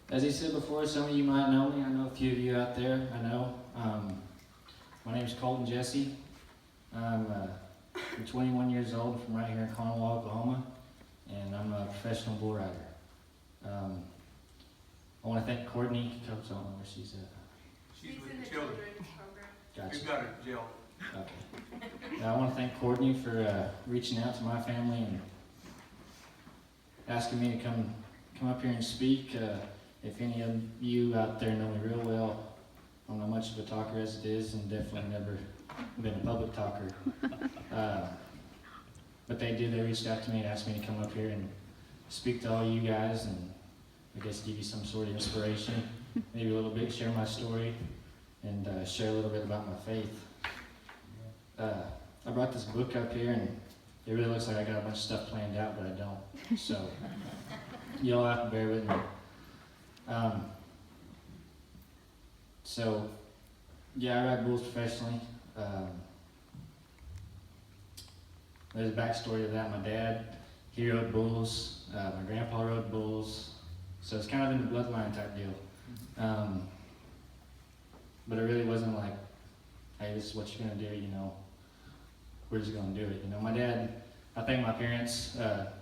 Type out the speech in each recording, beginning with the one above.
As he said before, some of you might know me. I know a few of you out there. I know. My name is Colten Jesse. I'm 21 years old from right here in Conwall, Oklahoma, and I'm a professional bull rider. I want to thank Courtney. I don't know where she's at. She's with the children's program. Gotcha. We've got her jail. Okay. I want to thank Courtney for reaching out to my family and asking me to come up here and speak. If any of you out there know me real well, I'm not much of a talker as it is, and definitely never been a public talker. But they did. They reached out to me and asked me to come up here and speak to all you guys, and I guess give you some sort of inspiration, maybe a little bit, share my story, and share a little bit about my faith. I brought this book up here, and it really looks like I got a bunch of stuff planned out, but I don't. So you'll have to bear with me. So yeah, I ride bulls professionally. There's a backstory to that. My dad, he rode bulls. My grandpa rode bulls. So it's kind of in the bloodline type deal. But it really wasn't like, hey, this is what you're going to do, you know. We're just going to do it. You know, my dad, I thank my parents,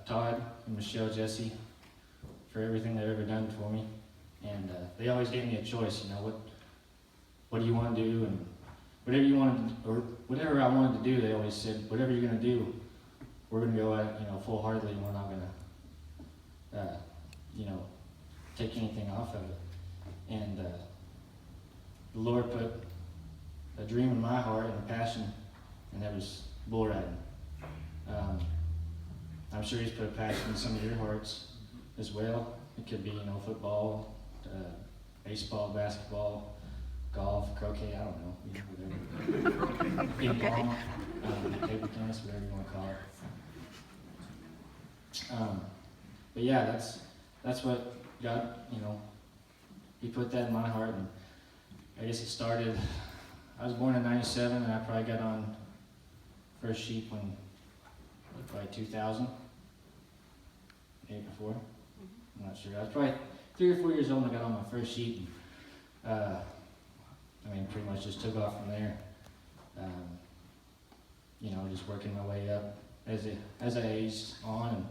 Todd and Michelle Jesse, for everything they've ever done for me. And they always gave me a choice, you know, what do you want to do? And whatever you wanted, or whatever I wanted to do, they always said, whatever you're going to do, we're going to go at it, you know, full-heartedly, and we're not going to, you know, take anything off of it. And the Lord put a dream in my heart and a passion, and that was bull riding. I'm sure He's put a passion in some of your hearts as well. It could be, you know, football, baseball, basketball, golf, croquet, I don't know, you know, whatever. Ping pong, table tennis, whatever you want to call it. But yeah, that's what God, you know, He put that in my heart, and I guess it started, I was born in 97, and I probably got on first sheep when, probably 2000, maybe before, I'm not sure. I was probably 3 or 4 years old when I got on my first sheep, and pretty much just took off from there. You know, just working my way up as I aged on, and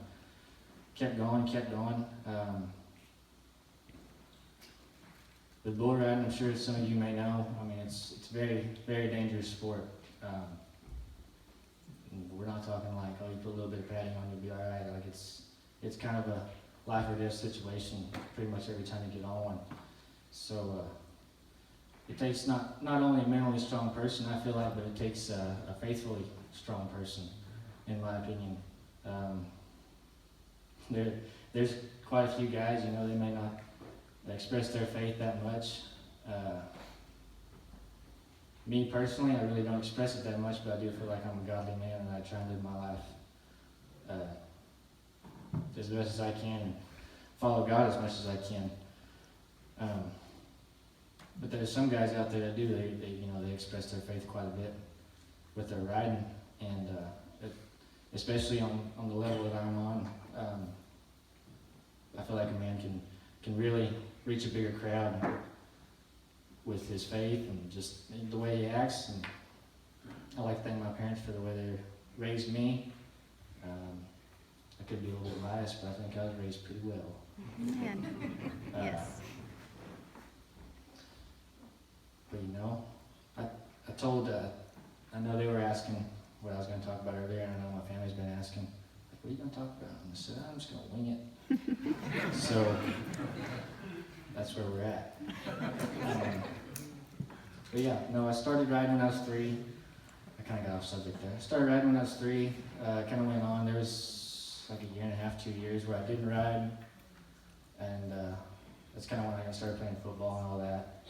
kept going. With bull riding, I'm sure some of you may know, it's a very, very dangerous sport. We're not talking like, oh, you put a little bit of padding on, you'll be all right. Like it's kind of a life or death situation pretty much every time you get on one. So it takes not only a mentally strong person, I feel like, but it takes a faithfully strong person, in my opinion. There's quite a few guys, you know, they may not express their faith that much. Me personally, I really don't express it that much, but I do feel like I'm a godly man, and I try and live my life as best as I can, and follow God as much as I can. But there's some guys out there that do. They express their faith quite a bit with their riding, and especially on the level that I'm on. I feel like a man can really reach a bigger crowd with his faith and just the way he acts. And I like to thank my parents for the way they raised me. I could be a little biased, but I think I was raised pretty well. Amen. Yes. But you know, I told, I know they were asking what I was going to talk about earlier, and I know my family's been asking, like, what are you going to talk about? And I said, I'm just going to wing it. So that's where we're at. But yeah, no, I started riding when I was 3. I kind of got off subject there. I started riding when I was 3. Kind of went on. There was like a year and a half, 2 years where I didn't ride, and that's kind of when I started playing football and all that.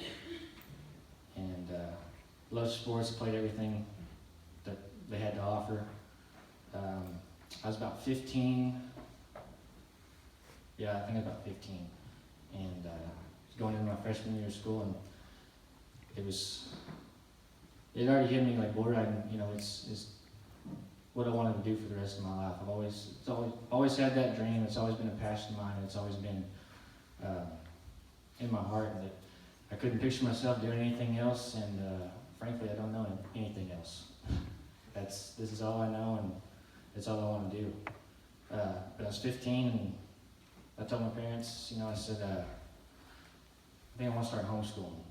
And loved sports, played everything that they had to offer. I was about 15. Yeah, I think I was about 15. And I was going into my freshman year of school, and it already hit me like bull riding, you know, it's what I wanted to do for the rest of my life. I've always had that dream. It's always been a passion of mine. It's always been in my heart that I couldn't picture myself doing anything else, and frankly, I don't know anything else. This is all I know, and it's all I want to do. But I was 15, and I told my parents, I said, I think I want to start homeschooling.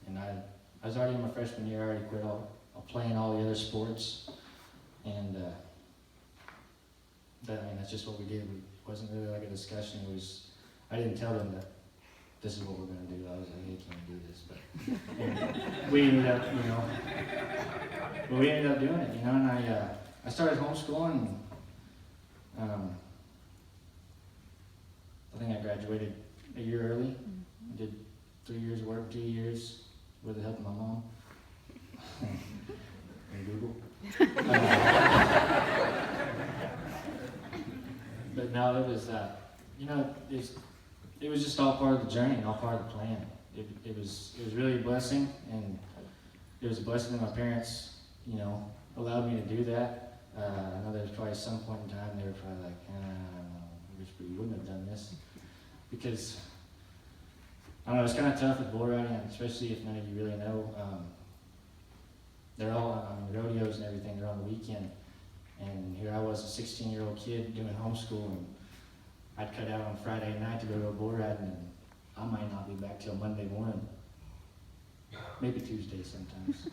And I was already in my freshman year. I already quit playing all the other sports, and that's just what we did. It wasn't really like a discussion. I didn't tell them that this is what we're going to do. I was like, hey, can't do this, but we ended up doing it, And I started homeschooling. And, I think I graduated a year early. I did 3 years of work, 2 years with the help of my mom and Google. But no, it was, it was just all part of the journey, all part of the plan. It was really a blessing, and it was a blessing that my parents, allowed me to do that. I know there was probably some point in time they were probably like, I wish we wouldn't have done this, because I don't know, it's kind of tough with bull riding, especially if none of you really know. They're all, rodeos and everything, they're on the weekend. And here I was, a 16-year-old kid doing homeschool, and I'd cut out on Friday night to go to a bull riding, and I might not be back till Monday morning. Maybe Tuesday sometimes.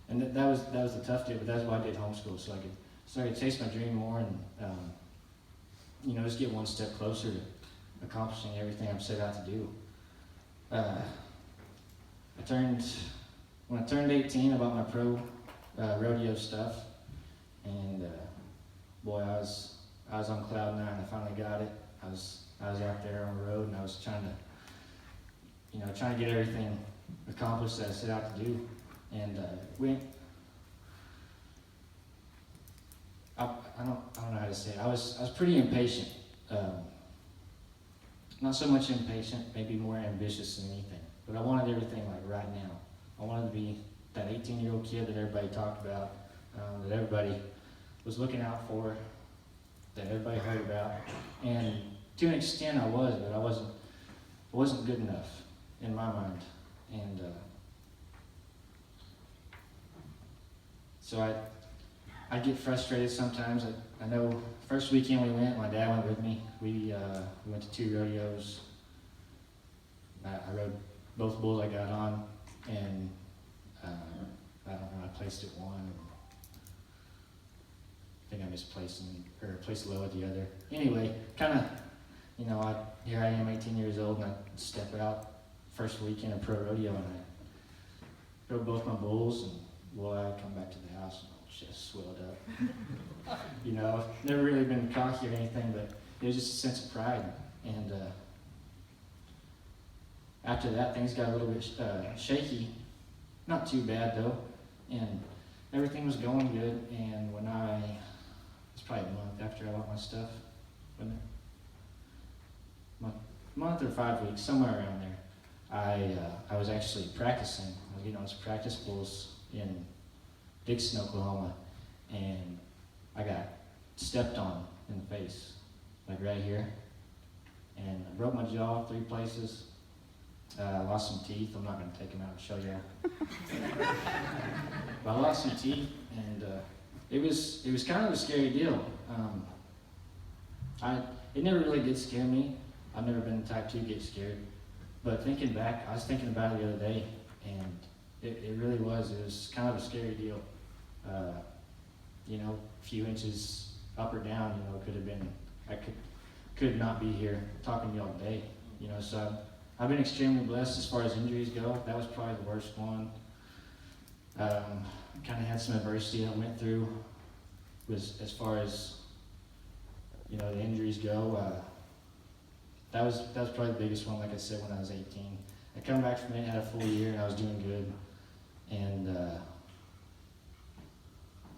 And that was the tough deal, but that's why I did homeschool, so I could chase my dream more and, just get one step closer to accomplishing everything I'm set out to do. When I turned 18, I bought my pro rodeo stuff, and boy, I was on cloud nine. I finally got it. I was out there on the road, and I was trying to get everything accomplished that I set out to do. And I don't know how to say it. I was pretty impatient. Not so much impatient, maybe more ambitious than anything. But I wanted everything like right now. I wanted to be that 18-year-old kid that everybody talked about, that everybody was looking out for, that everybody heard about. And to an extent I was, but I wasn't good enough in my mind. And so I get frustrated sometimes. I know first weekend we went, my dad went with me. We went to 2 rodeos. I rode both bulls I got on, and I don't know, I placed at one. I think I misplaced placed low at the other. Anyway, kind of, here I am, 18 years old, and I step out first weekend of pro rodeo, and I rode both my bulls, and boy, I come back to the house and my chest swelled up. Never really been cocky or anything, but it was just a sense of pride. And after that, things got a little bit shaky. Not too bad though, and everything was going good. And when it was probably a month after I bought my stuff, wasn't it? Month or 5 weeks, somewhere around there. I was actually practicing. I was getting on some practice bulls in Dixon, Oklahoma, and I got stepped on in the face, like right here, and I broke my jaw 3 places. I lost some teeth. I'm not going to take them out and show you. But I lost some teeth, and it was kind of a scary deal. It never really did scare me. I've never been the type to get scared. But thinking back, I was thinking about it the other day, and it really was. It was kind of a scary deal. A few inches up or down, could have been, I could not be here talking to y'all today. So I've been extremely blessed as far as injuries go. That was probably the worst one. Kind of had some adversity I went through as far as, the injuries go. That was probably the biggest one, like I said, when I was 18. I come back from it, had a full year, and I was doing good. And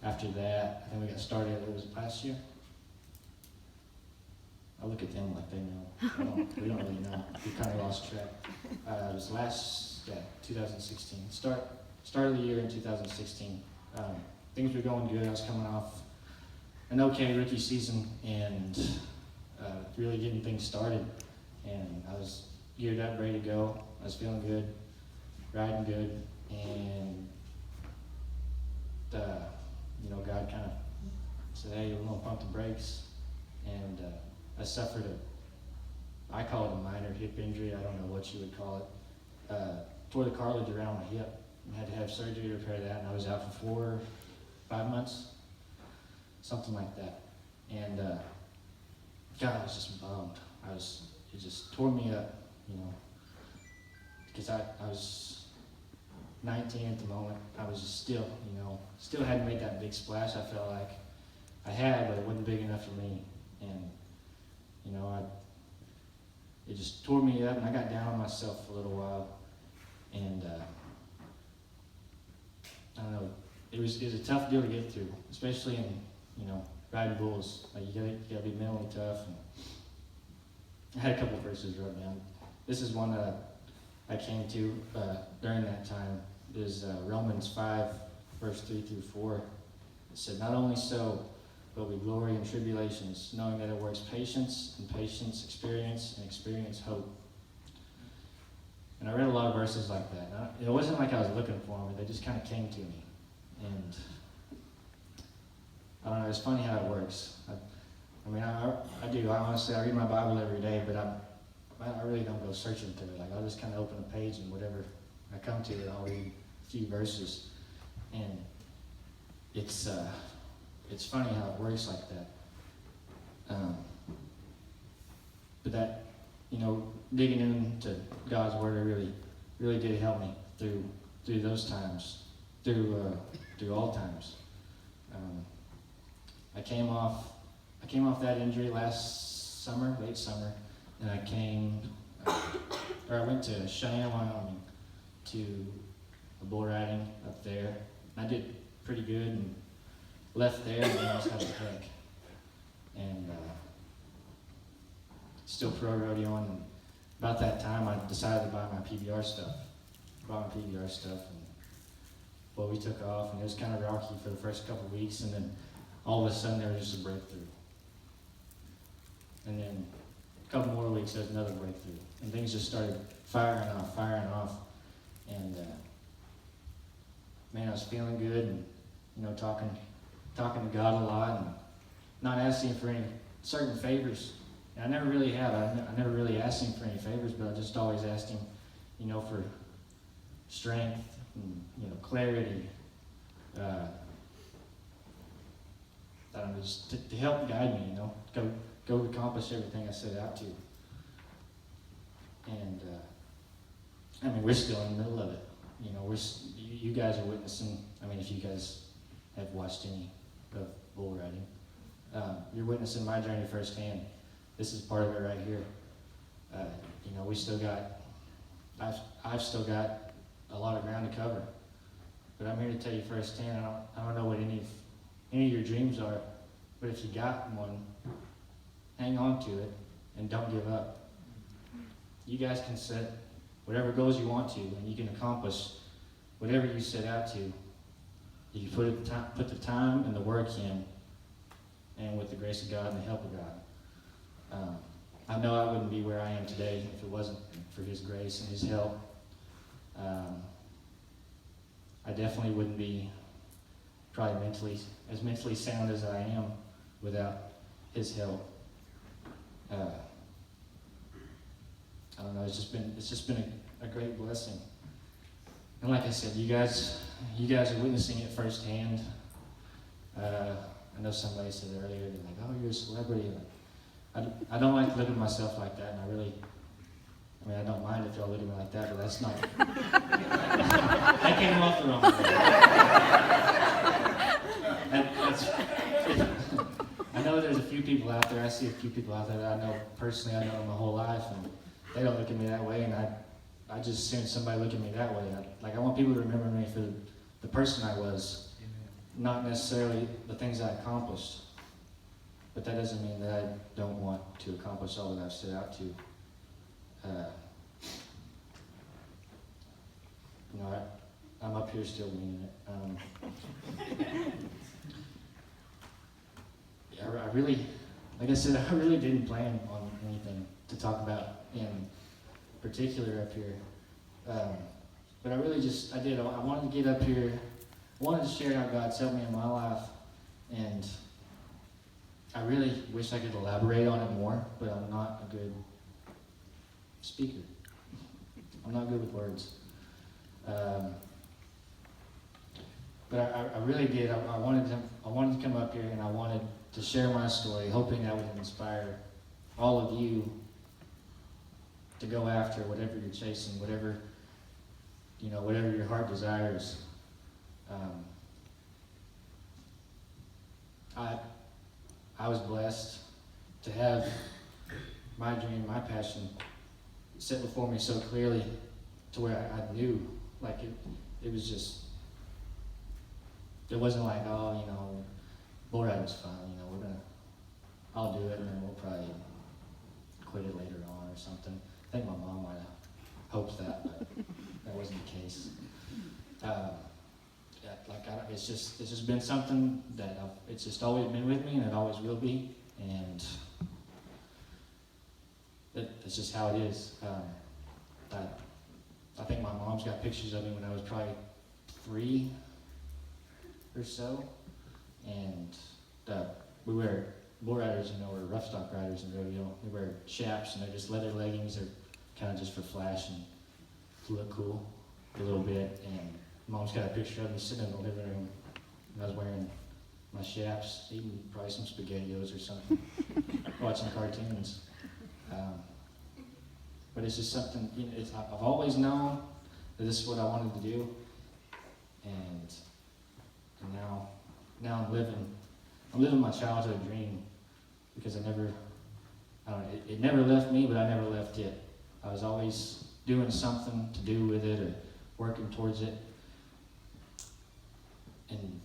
after that, I think we got started, it was last year. I look at them like they know. We don't really know. We kind of lost track. It was 2016. Start of the year in 2016. Things were going good. I was coming off an okay rookie season and really getting things started. and I was geared up, ready to go. I was feeling good, riding good, and God kind of said, "Hey, we're gonna pump the brakes," and I suffered I call it a minor hip injury. I don't know what you would call it. Tore the cartilage around my hip. I had to have surgery to repair that, and I was out for 4 or 5 months, something like that. And God, I was just bummed. It just tore me up, because I was 19 at the moment. I was just still hadn't made that big splash. I felt like I had, but it wasn't big enough for me. And it just tore me up, and I got down on myself for a little while. And I don't know, it was a tough deal to get through, especially in riding bulls. Like you gotta be mentally tough. And I had a couple verses wrote down. This is one that I came to during that time. It is Romans 5, verse 3 through 4. It said, "Not only so, but we glory in tribulations, knowing that it works patience, and patience experience, and experience hope." And I read a lot of verses like that. It wasn't like I was looking for them, they just kind of came to me. And I don't know, it's funny how it works. I do. Honestly, I read my Bible every day, but I really don't go searching through it. Like, I'll just kind of open a page, and whatever I come to it, I'll read a few verses. And it's funny how it works like that. But that, digging into God's Word, it really did help me through those times, through all times. I came off that injury last summer, late summer, and I went to Cheyenne, Wyoming, to a bull riding up there. I did pretty good and left there, and then I was having a heck. And still pro rodeoing. And about that time, I decided to buy my PBR stuff. And we took off, and it was kind of rocky for the first couple of weeks, and then all of a sudden there was just a breakthrough. And then a couple more weeks, there was another breakthrough, and things just started firing off. And man, I was feeling good, and talking to God a lot, and not asking for any certain favors. And I never really have. I never really asked Him for any favors, but I just always asked Him, for strength and clarity. I don't know, just to help guide me. Go accomplish everything I set out to. And we're still in the middle of it. You guys are witnessing. If you guys have watched any of bull riding, you're witnessing my journey firsthand. This is part of it right here. We still got. I've still got a lot of ground to cover, but I'm here to tell you firsthand. I don't know what any of your dreams are, but if you got one, hang on to it and don't give up. You guys can set whatever goals you want to, and you can accomplish whatever you set out to. If you put the time and the work in, and with the grace of God and the help of God. I know I wouldn't be where I am today if it wasn't for His grace and His help. I definitely wouldn't be probably mentally sound as I am without His help. I don't know. It's just been a great blessing. And like I said, you guys are witnessing it firsthand. I know somebody said earlier, they're like, "Oh, you're a celebrity." I don't like to look at myself like that, and I don't mind if y'all look at me like that, but that's not. That came off the wrong way. I know there's a few people out there. I see a few people out there that I know personally. I know them my whole life, and they don't look at me that way. And I just assume somebody look at me that way. I want people to remember me for the person I was, not necessarily the things I accomplished. But that doesn't mean that I don't want to accomplish all that I've set out to. I'm up here still meaning it. I really, like I said, I really didn't plan on anything to talk about in particular up here. But I really I did. I wanted to get up here. I wanted to share how God's helped me in my life. And I really wish I could elaborate on it more, but I'm not a good speaker. I'm not good with words. But I really did. I wanted to come up here, and I wanted to share my story, hoping that would inspire all of you to go after whatever you're chasing, whatever your heart desires. I was blessed to have my dream, my passion set before me so clearly to where I knew, like it was just, it wasn't like, bull riding's fun, I'll do it and then we'll probably quit it later on or something. I think my mom might have hoped that, but that wasn't the case. It's just been something that it's just always been with me, and it always will be, and it's just how it is. I think my mom's got pictures of me when I was probably 3 or so, and we wear bull riders, or rough stock riders in rodeo. We wear chaps, and they're just leather leggings. They're kind of just for flash and to look cool a little bit. And Mom's got a picture of me sitting in the living room, and I was wearing my chaps, eating probably some SpaghettiOs or something, watching cartoons. But it's just something, I've always known that this is what I wanted to do, and now I'm living my childhood dream, because it never left me, but I never left it. I was always doing something to do with it or working towards it. And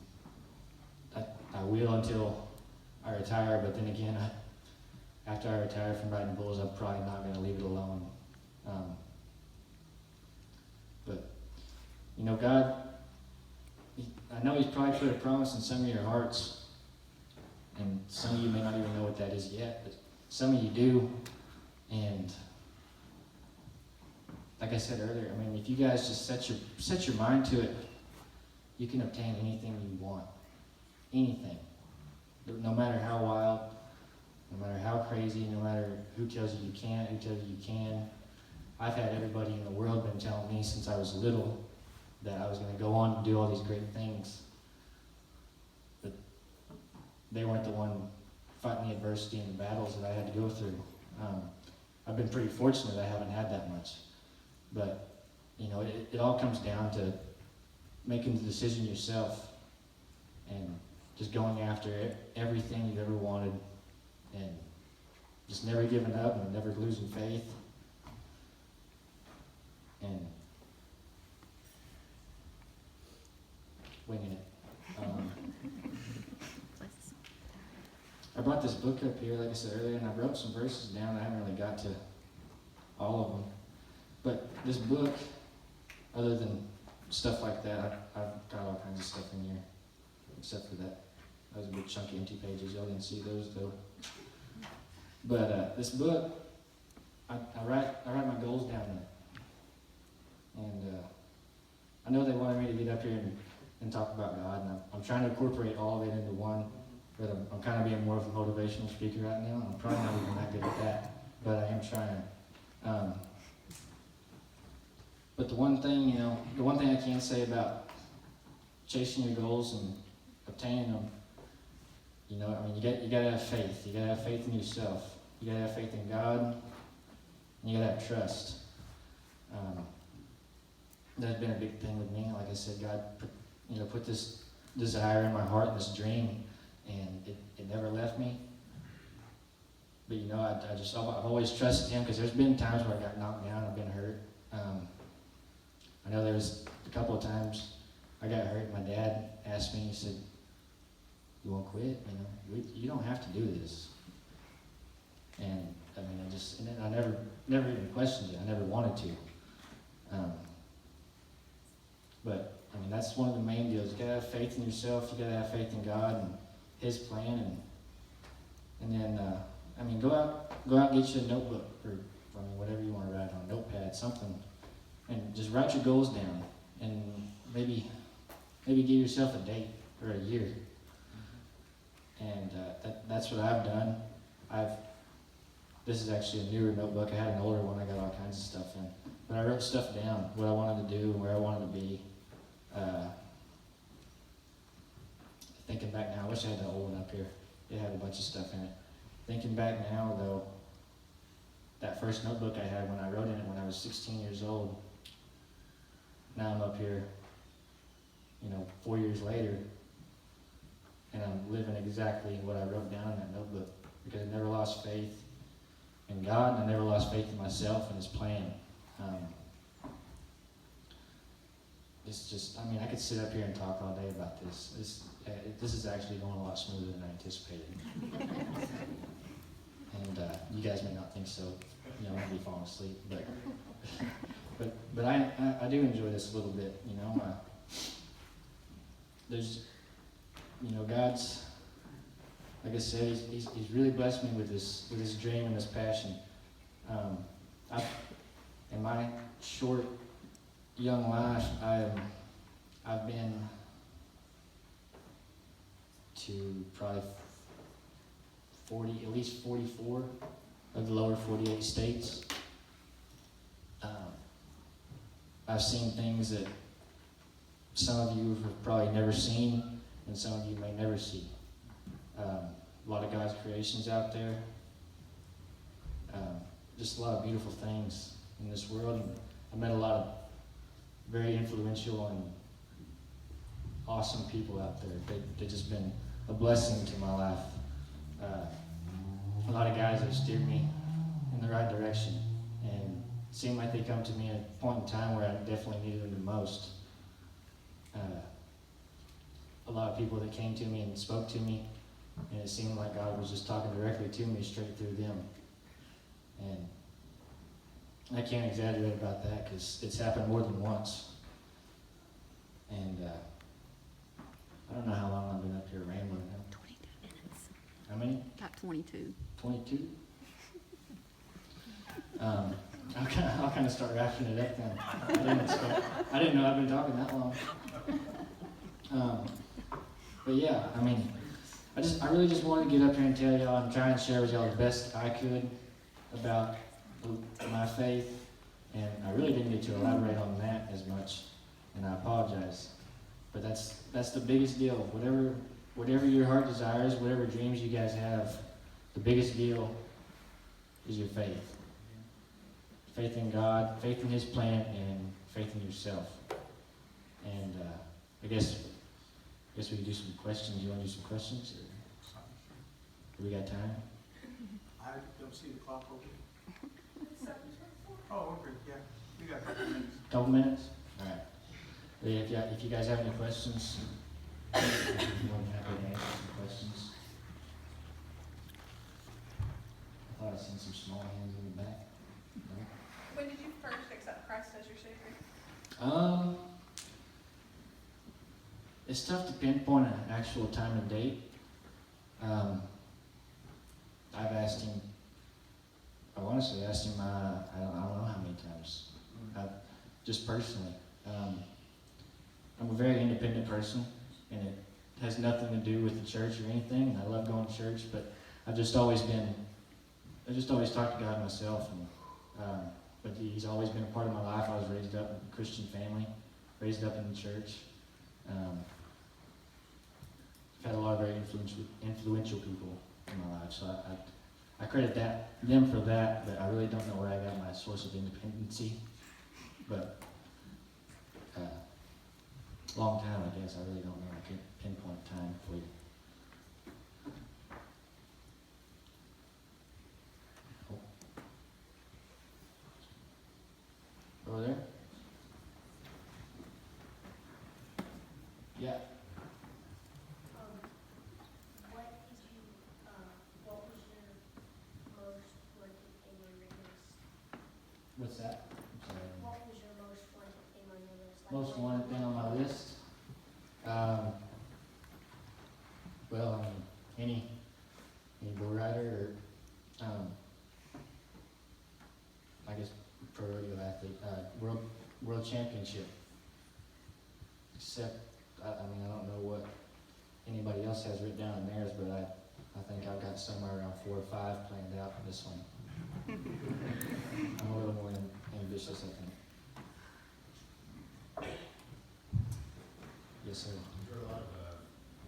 I will until I retire, but then again, after I retire from riding bulls, I'm probably not going to leave it alone. But, God, I know He's probably put a promise in some of your hearts, and some of you may not even know what that is yet, but some of you do. And like I said earlier, if you guys just set your mind to it, you can obtain anything you want. Anything. No matter how wild, no matter how crazy, no matter who tells you you can't, who tells you you can. I've had everybody in the world been telling me since I was little that I was going to go on and do all these great things. But they weren't the one fighting the adversity and the battles that I had to go through. I've been pretty fortunate I haven't had that much. But, it all comes down to making the decision yourself and just going after everything you've ever wanted and just never giving up and never losing faith. And winging it. I brought this book up here, like I said earlier, and I wrote some verses down. I haven't really got to all of them. But this book, other than stuff like that, I've got all kinds of stuff in here, except for that. Those are big chunky empty pages. Y'all didn't see those though. But this book, I write my goals down in it. And I know they wanted me to get up here and talk about God, and I'm trying to incorporate all of it into one, but I'm kind of being more of a motivational speaker right now, and I'm probably not even that good at that, but I am trying. But the one thing I can say about chasing your goals and obtaining them, you gotta have faith. You gotta have faith in yourself. You gotta have faith in God, and you gotta have trust. That's been a big thing with me. Like I said, God put this desire in my heart, this dream, and it never left me. But I've always trusted Him, because there's been times where I got knocked down, I've been hurt. I know there was a couple of times I got hurt. My dad asked me, he said, "You won't quit? You don't have to do this." And I never even questioned it. I never wanted to. But that's one of the main deals. You gotta have faith in yourself. You gotta have faith in God and His plan, and then go out go out and get you a notebook or whatever you want to write on, a notepad, something, and just write your goals down, and maybe give yourself a date or a year. And that's what I've done. This is actually a newer notebook. I had an older one. I got all kinds of stuff in, but I wrote stuff down, what I wanted to do, where I wanted to be. Thinking back now, I wish I had that old one up here. It had a bunch of stuff in it. Thinking back now, though, that first notebook I had when I wrote in it when I was 16 years old, now I'm up here, 4 years later, and I'm living exactly what I wrote down in that notebook, because I never lost faith in God, and I never lost faith in myself and His plan. It's just, I could sit up here and talk all day about this. This is actually going a lot smoother than I anticipated. And you guys may not think so. I might be falling asleep, but I do enjoy this a little bit. There's, God's, like I said, he's really blessed me with this dream and this passion. In my short, young life, I've been to probably at least 44 of the lower 48 states. I've seen things that some of you have probably never seen, and some of you may never see. A lot of God's creations out there. Just a lot of beautiful things in this world. And I met a lot of very influential and awesome people out there. They've just been a blessing to my life. A lot of guys have steered me in the right direction, and it seemed like they come to me at a point in time where I definitely needed them the most. A lot of people that came to me and spoke to me, and it seemed like God was just talking directly to me, straight through them. And I can't exaggerate about that, because it's happened more than once. And I don't know how long I've been up here rambling now. 22 minutes. How many? About 22. 22? I'll kind of start wrapping it up then. I didn't know I've been talking that long. But yeah, I really just wanted to get up here and tell y'all and try and share with y'all the best I could about my faith, and I really didn't get to elaborate on that as much, and I apologize. But that's the biggest deal. Whatever your heart desires, whatever dreams you guys have, the biggest deal is your faith. Faith in God, faith in His plan, and faith in yourself. And I guess we can do some questions. You want to do some questions? Or do we got time? I don't see the clock over. Oh, okay, yeah. We got a couple minutes. Couple minutes? All right. If you guys have any questions, I'm more than happy to answer some questions. I thought I seen some small hands in the back. No? When did you first accept Christ as your Savior? It's tough to pinpoint an actual time and date. I've asked Him, I honestly asked Him, I don't know how many times, just personally. I'm a very independent person, and it has nothing to do with the church or anything, and I love going to church, but I just always talked to God myself, and but He's always been a part of my life. I was raised up in a Christian family, raised up in the church. I've had a lot of very influential people in my life, so I credit them for that, but I really don't know where I got my source of independency. But long time, I guess. I really don't know. I can't pinpoint time for you. Over there? Yeah. What's that? I'm sorry. What was your most wanted thing on your list? Most wanted thing on my list? Well, any bull rider, or pro rodeo athlete, world championship. Except, I mean, I don't know what anybody else has written down in theirs, but I think I've got somewhere around 4 or 5 planned out for this one. I'm a little more ambitious, I think. Yes, sir. I'm sure a lot of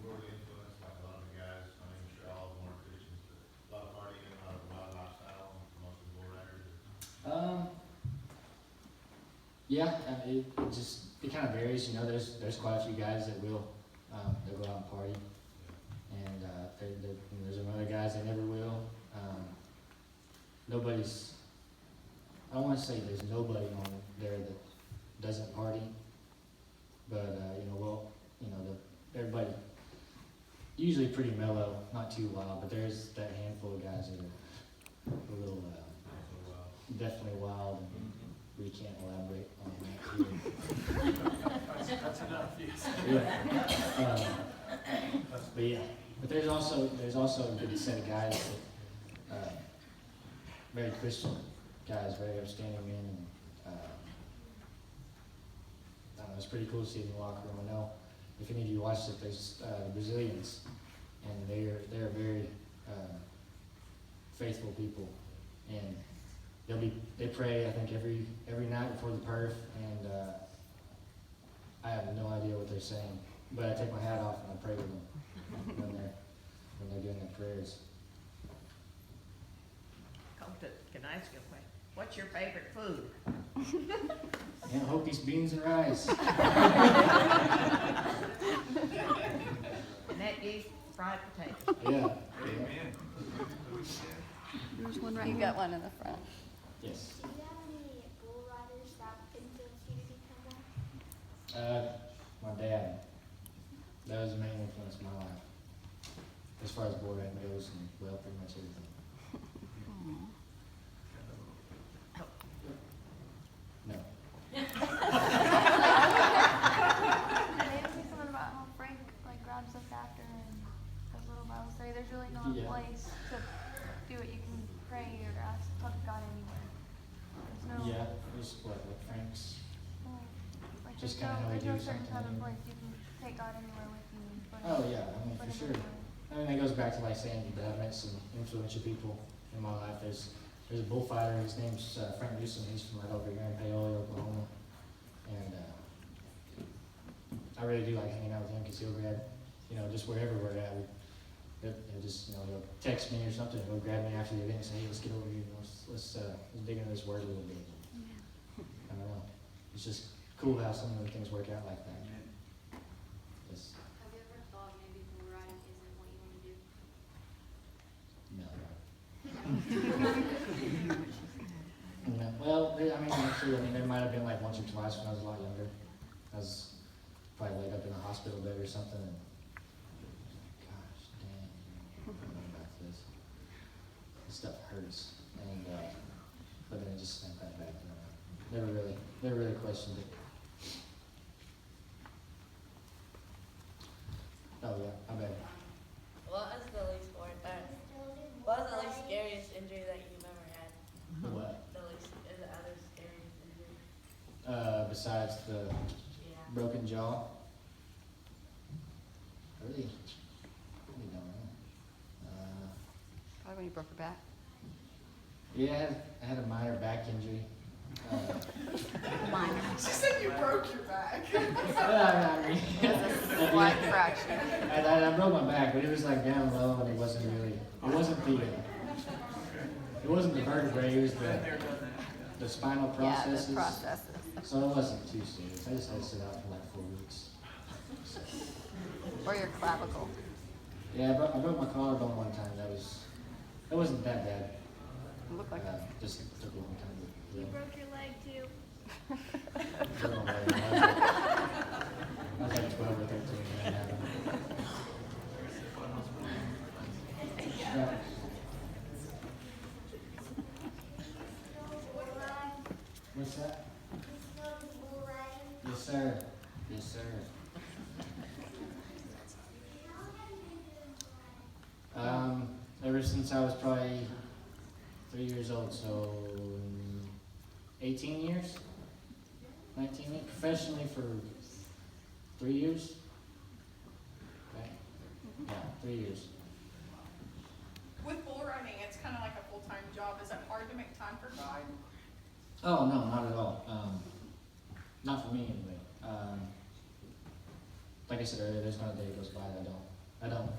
worldly influence, like a lot of the guys, I mean, I'm sure all of them are Christians, but a lot of partying, a lot of wild lifestyle, most of the bull riders. Yeah, it kind of varies. You know, there's quite a few guys that will they'll go out and party, and there's some other guys that never will. Nobody's. I don't want to say there's nobody on there that doesn't party, but everybody usually pretty mellow, not too wild, but there's that handful of guys that are a little definitely wild, and we can't elaborate on that here. That's enough, yes. But there's also a good set of guys that very Christian guys, very upstanding men, and I don't know, it's pretty cool to see in the locker room. I know if any of you watched it, there's Brazilians, and they're very faithful people, and they pray I think every night before the perf, and I have no idea what they're saying, but I take my hat off and I pray with them when they're doing their prayers. Colten, can I ask you a question? What's your favorite food? And Hokies, beans, and rice. And that is fried potatoes. Yeah. Amen. There's one right You here. got one in the front. Yes. Do you have any bull riders that influence you to become one? My dad. That was the main influence in my life. As far as bull riding goes, and well, pretty much everything. No. Maybe something about how Frank grabs us after and those little Bible study. There's really no Yeah. place to do it. You can pray or ask, talk to God anywhere. There's no. Yeah, it was what Frank's. Just there's kinda how we there's no do certain something type of anyway. place you can take God anywhere with you. But Oh yeah, I mean but for sure. I mean that goes back to like saying that I've met some influential people in my life. There's a bullfighter. His name's Frank Newsom. He's from right over here in Paola, Oklahoma, and I really do like hanging out with him because he'll grab, just wherever we're at. He'll text me or something. He'll grab me after the event and say, "Hey, let's get over here. Let's dig into this word a little bit." I don't know. It's just cool how some of the things work out like that. Just, Have you ever thought maybe bull riding isn't what you want to do? no. Well, there might have been like once or twice when I was a lot younger. I was probably laid up in a hospital bed or something, and gosh, dang, I don't know about this. This stuff hurts, and but then it just snapped right back. Never really questioned it. Oh yeah, I bet. What was the least what was the least scariest injury that you've ever had? What? The other scariest injury? Besides the Yeah. broken jaw? Really don't know. Probably when you broke your back. Yeah, I had a minor back injury. Minor. She said you broke your back. Slight fracture. I broke my back, but it was like down low, and it wasn't the vertebrae, it was the spinal processes. Yeah, the processes. So it wasn't too serious. I just had to sit out for like 4 weeks. Or your clavicle. Yeah, I broke my collarbone one time. That wasn't that bad. It looked like that. Just took a long time to you heal. broke your leg too. I was like 12 or 13 when that happened. Yeah. What's that? Yes, sir. Yes, sir. Ever since I was probably 3 years old, so 18 years, 19 years, professionally for 3 years. Okay. Yeah, 3 years. With bull riding, it's kind of like a full-time job. Is it hard to make time for God? Oh, no, not at all. Not for me anyway. Like I said earlier, there's not a day that goes by that I don't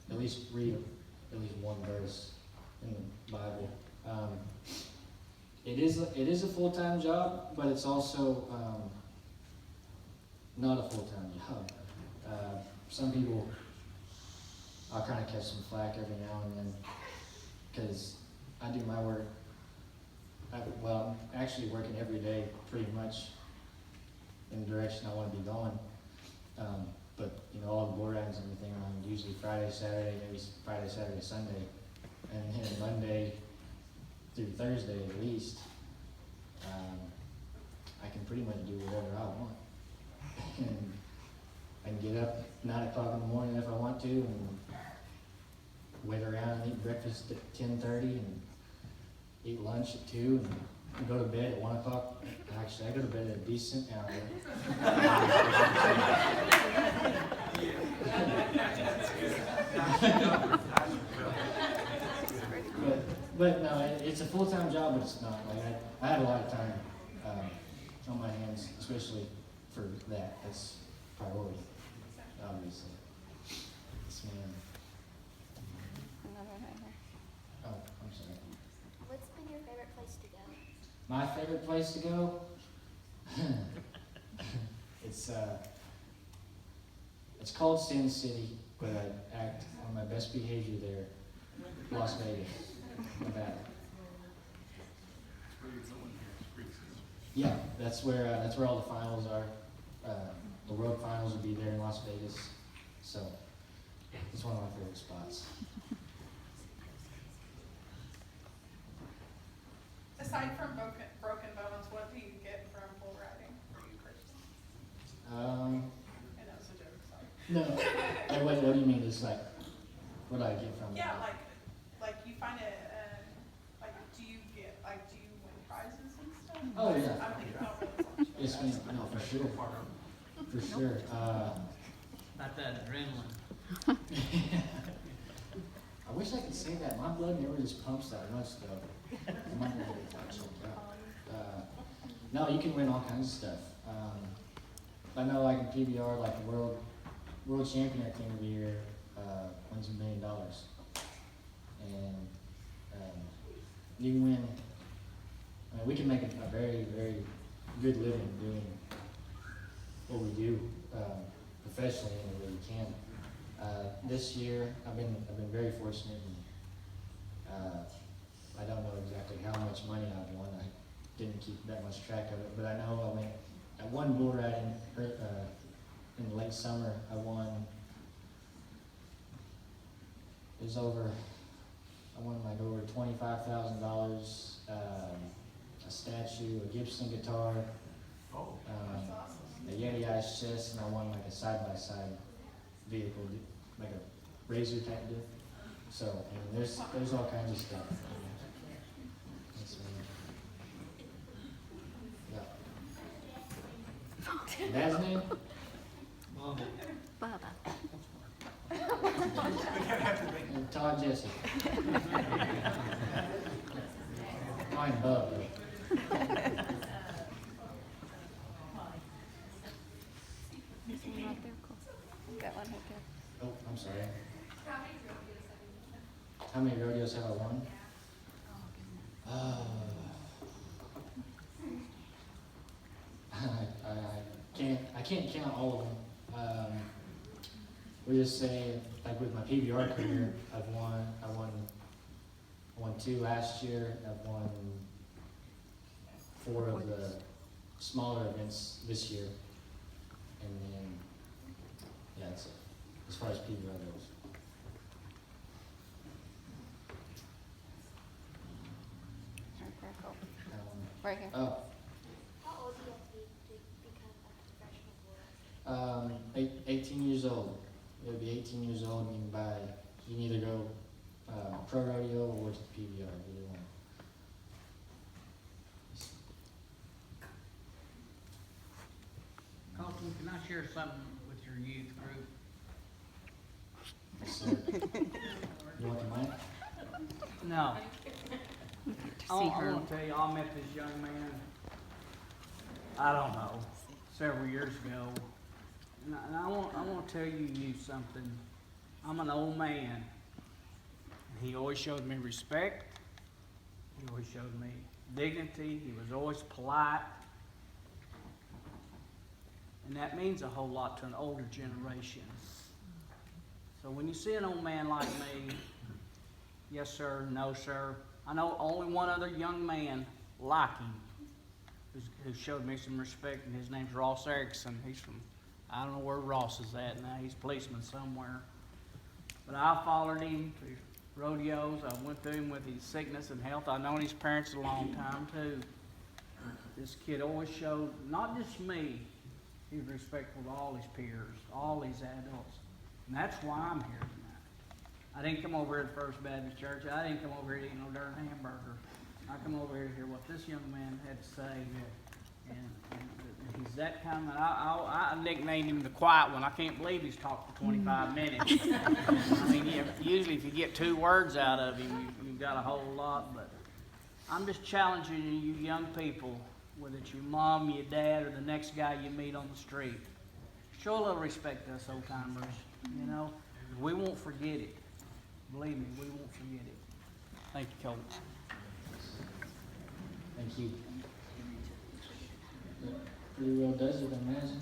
at least read at least one verse in the Bible. It is a full-time job, but it's also not a full-time job. Some people, I'll kind of catch some flack every now and then because I do my work. I'm actually working every day pretty much in the direction I want to be going. But you know, all the board ridings and everything on usually Friday, Saturday, maybe Friday, Saturday, Sunday, and then Monday through Thursday at least. I can pretty much do whatever I want. And I can get up 9 o'clock in the morning if I want to, and wait around and eat breakfast at 10:30, and eat lunch at 2, and go to bed at 1 o'clock. Actually, I go to bed at a decent hour. But no, it's a full-time job, but it's not. Like I have a lot of time on my hands, especially for that. That's priority, obviously. Yes, ma'am. Oh, I'm sorry. What's been your favorite place to go? My favorite place to go? It's called Sin City, but I act on my best behavior there. Las Vegas, Nevada. Yeah, that's where all the finals are. The road finals will be there in Las Vegas, so it's one of my favorite spots. Aside from broken bones, what do you get from bull riding for you personally? I know it's a joke, sorry. No. What do you mean? It's like, what do I get from it? Yeah, like you find it, do you win prizes and stuff? Oh, yeah. I'm thinking about really Yes, ma'am. No, for sure. For sure. About that adrenaline. I wish I could say that. My blood never just pumps that much, though. I might need to get that checked out. No, you can win all kinds of stuff. I know, like in PBR, like the world champion at the end of the year wins $1 million, and you can win. I mean, we can make a very, very good living doing what we do professionally in the way we can. This year, I've been very fortunate, and I don't know exactly how much money I've won. I didn't keep that much track of it, but I know I went at one bull riding in the late summer. I won. I won like over $25,000. A statue, a Gibson guitar, a Yeti ice chest, and I won like a side-by-side vehicle, like a razor type deal. So I mean, there's all kinds of stuff. Yes, ma'am. Yeah. Dad's name? Bubba. And Todd Jesse. Mine Bub. Anything out there? Cool. Got one right there. Oh, I'm sorry. How many rodeos have I won? I can't count all of them. We just say, like with my PBR career, I won 2 last year. I've won 4 of the smaller events this year, and then yeah, that's it as far as PBR goes. Very cool. Right here. Oh, How old do you have to be to become a professional bull rider? 18 18 years old. You'll be 18 years old, and you can either go pro rodeo or to the PBR, either one. share something with your youth group? So, you want the mic? No. To I see want her. to tell you, I met this young man, I don't know, several years ago. And I want to tell you something. I'm an old man. And he always showed me respect. He always showed me dignity. He was always polite. And that means a whole lot to an older generation. So when you see an old man like me, yes sir, no sir, I know only one other young man like him who showed me some respect, and his name's Ross Erickson. He's from, I don't know where Ross is at now, he's a policeman somewhere. But I followed him to rodeos, I went through him with his sickness and health. I've known his parents a long time too. This kid always showed, not just me, he was respectful to all his peers, all his adults. And that's why I'm here tonight. I didn't come over here to First Baptist Church. I didn't come over here to eat no darn hamburger. I come over here to hear what this young man had to say. And he's that kind of, I nicknamed him the quiet one. I can't believe he's talked for 25 minutes. I mean, usually if you get 2 words out of him, you've got a whole lot. But I'm just challenging you young people, whether it's your mom, your dad, or the next guy you meet on the street. Show a little respect to us old timers, you know. We won't forget it. Believe me, we won't forget it. Thank you, Colten. Thank you. Pretty well does it, I imagine.